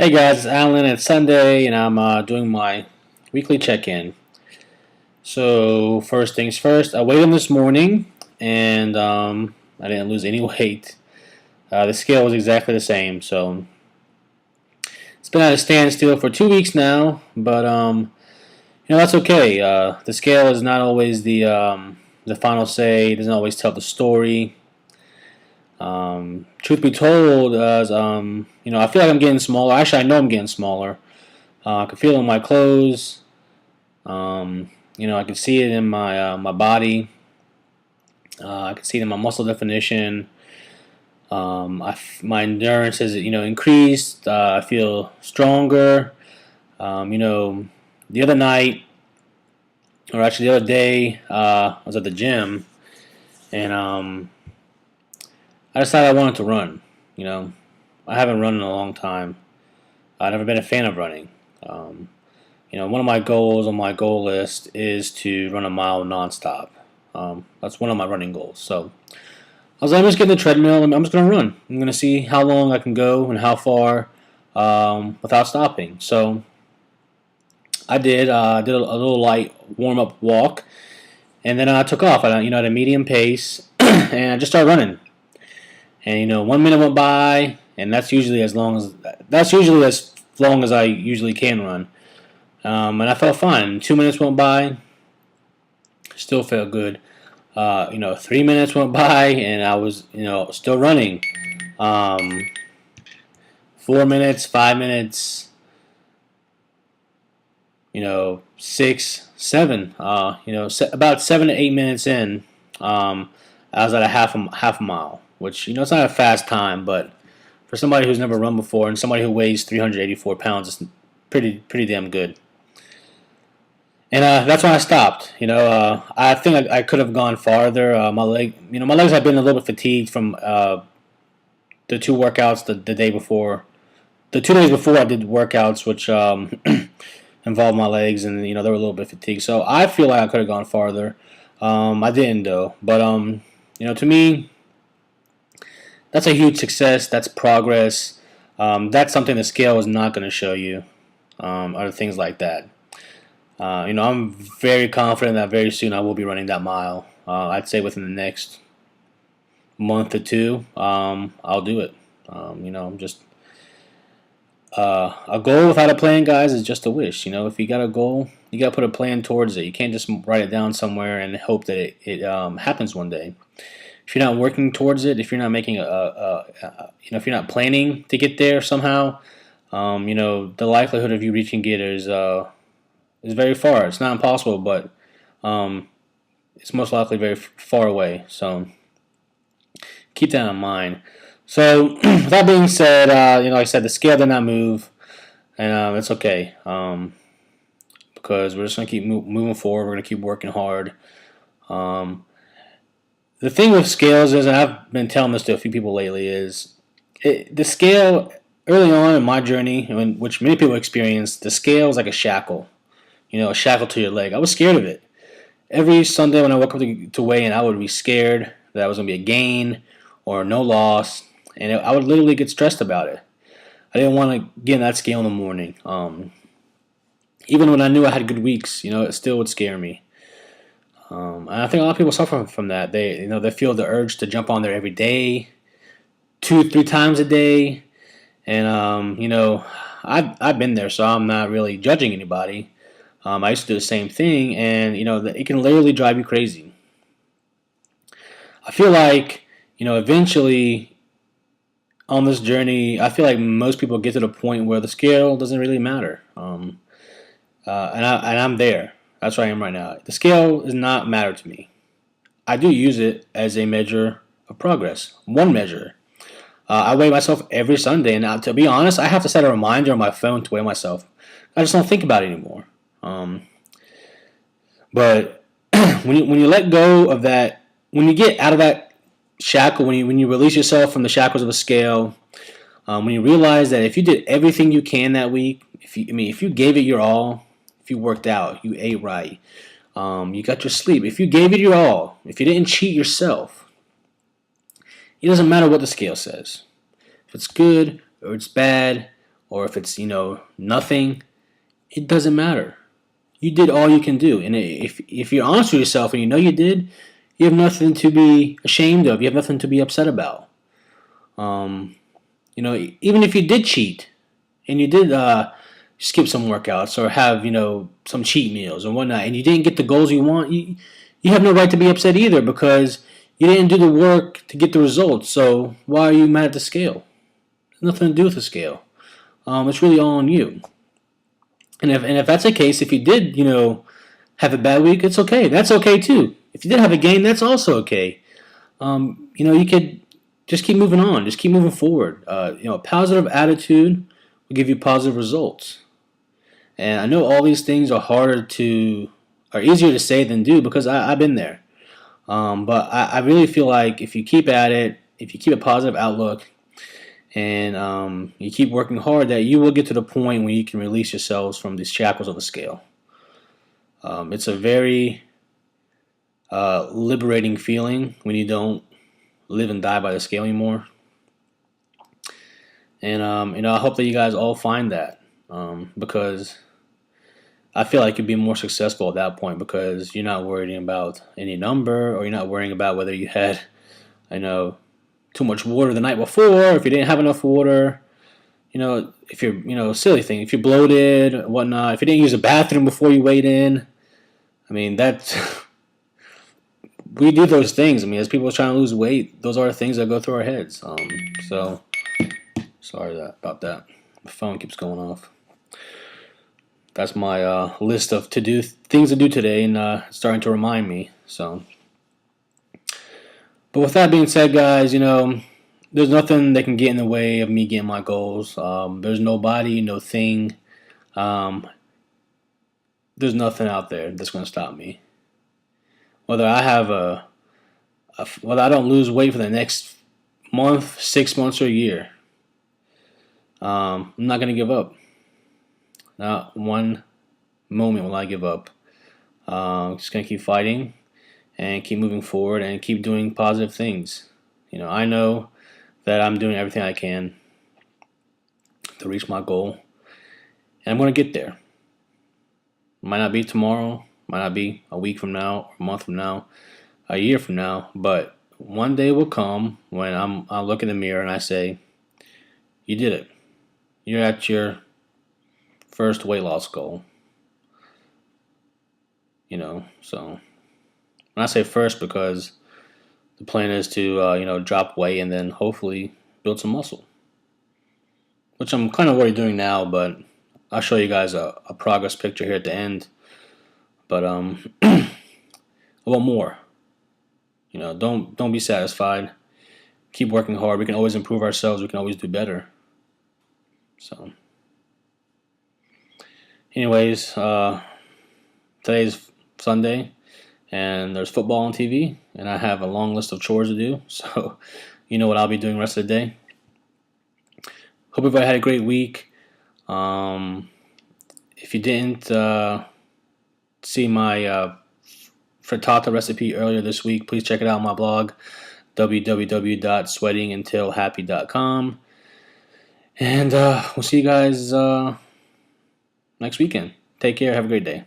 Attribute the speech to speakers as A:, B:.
A: Hey guys, it's Alan. It's Sunday, and I'm doing my weekly check-in. So first things first, I weighed in this morning, and I didn't lose any weight. The scale was exactly the same, so it's been at a standstill for 2 weeks now. But that's okay. The scale is not always the final say. It doesn't always tell the story. Truth be told, as I feel like I'm getting smaller. Actually, I know I'm getting smaller. I can feel it in my clothes. I can see it in my body. I can see it in my muscle definition. My endurance has increased. I feel stronger. The other night, or actually the other day, I was at the gym, and I decided I wanted to run. You know, I haven't run in a long time. I've never been a fan of running. Um, one of my goals on my goal list is to run a mile nonstop. That's one of my running goals. So I was like, I'm just getting the treadmill and I'm just going to run. I'm going to see how long I can go and how far without stopping. So I did. Did a little light warm up walk, and then I took off at a medium pace, and I just started running. And 1 minute went by, and that's usually as long as I usually can run. And I felt fine. 2 minutes went by, still felt good. 3 minutes went by, and I was, still running. 4 minutes, 5 minutes, 6, 7. About 7 to 8 minutes in, I was at a half a mile, which it's not a fast time, but for somebody who's never run before and somebody who weighs 384 pounds, it's pretty damn good. And that's when I stopped. I think I could have gone farther. My legs have been a little bit fatigued from the two workouts the day before. The 2 days before I did workouts, which involved my legs, and they were a little bit fatigued. So I feel like I could have gone farther. I didn't though. But to me, that's a huge success. That's progress. That's something the scale is not going to show you. Or things like that. I'm very confident that very soon I will be running that mile. I'd say within the next month or two, I'll do it. I'm just a goal without a plan, guys, is just a wish. If you got a goal, you got to put a plan towards it. You can't just write it down somewhere and hope that it happens one day. If you're not working towards it, if you're not making if you're not planning to get there somehow, the likelihood of you reaching it is very far. It's not impossible, but it's most likely very far away. So keep that in mind. So with that being said, like I said, the scale did not move, and it's okay because we're just gonna keep moving forward. We're gonna keep working hard. The thing with scales is, and I've been telling this to a few people lately, is the scale early on in my journey, which many people experience, the scale is like a shackle. A shackle to your leg. I was scared of it. Every Sunday when I woke up to weigh in, I would be scared that I was going to be a gain or no loss, and I would literally get stressed about it. I didn't want to get in that scale in the morning. Even when I knew I had good weeks, it still would scare me. And I think a lot of people suffer from that. They feel the urge to jump on there every day, 2, 3 times a day, and I've been there, so I'm not really judging anybody. I used to do the same thing, and it can literally drive you crazy. I feel like eventually on this journey, I feel like most people get to the point where the scale doesn't really matter. And I'm there. That's where I am right now. The scale does not matter to me. I do use it as a measure of progress. One measure. I weigh myself every Sunday, and now, to be honest, I have to set a reminder on my phone to weigh myself. I just don't think about it anymore. But when you let go of that, when you get out of that shackle, when you release yourself from the shackles of a scale, when you realize that if you did everything you can that week, if you gave it your all, if you worked out, you ate right, you got your sleep, if you gave it your all, if you didn't cheat yourself, it doesn't matter what the scale says. If it's good or it's bad or if it's nothing, it doesn't matter. You did all you can do, and if you're honest with yourself and you know you did, you have nothing to be ashamed of. You have nothing to be upset about. Um, Even if you did cheat and you did skip some workouts or have some cheat meals and whatnot, and you didn't get the goals you want, you have no right to be upset either because you didn't do the work to get the results. So why are you mad at the scale? There's nothing to do with the scale. It's really all on you. And if that's the case, if you did have a bad week, it's okay. That's okay too. If you did have a game, that's also okay. You could just keep moving on. Just keep moving forward. A positive attitude will give you positive results. And I know all these things are easier to say than do because I've been there. But I really feel like if you keep at it, if you keep a positive outlook, and you keep working hard, that you will get to the point where you can release yourselves from these shackles of the scale. It's a very liberating feeling when you don't live and die by the scale anymore. And I hope that you guys all find that because I feel like you'd be more successful at that point because you're not worrying about any number, or you're not worrying about whether you had, too much water the night before, if you didn't have enough water. If you're, silly thing, if you're bloated, whatnot, if you didn't use a bathroom before you weighed in. That's we do those things. As people are trying to lose weight, those are the things that go through our heads. So sorry about that. My phone keeps going off. That's my list of things to do today, and it's starting to remind me. So, but with that being said, guys, there's nothing that can get in the way of me getting my goals. There's nobody, no thing. There's nothing out there that's going to stop me. Whether I have whether I don't lose weight for the next month, 6 months, or a year, I'm not going to give up. Not one moment will I give up. Just going to keep fighting and keep moving forward and keep doing positive things. I know that I'm doing everything I can to reach my goal, and I'm going to get there. It might not be tomorrow, might not be a week from now, or a month from now, a year from now, but one day will come when I look in the mirror and I say, you did it. You're at your first weight loss goal. So when I say first, because the plan is to drop weight and then hopefully build some muscle, which I'm kind of already doing now, but I'll show you guys a progress picture here at the end. But I want more. Don't be satisfied. Keep working hard. We can always improve ourselves. We can always do better. So, anyways, today's Sunday, and there's football on TV, and I have a long list of chores to do. So, you know what I'll be doing the rest of the day. Hope everybody had a great week. If you didn't see my frittata recipe earlier this week, please check it out on my blog, www.sweatinguntilhappy.com. And we'll see you guys next weekend. Take care. Have a great day.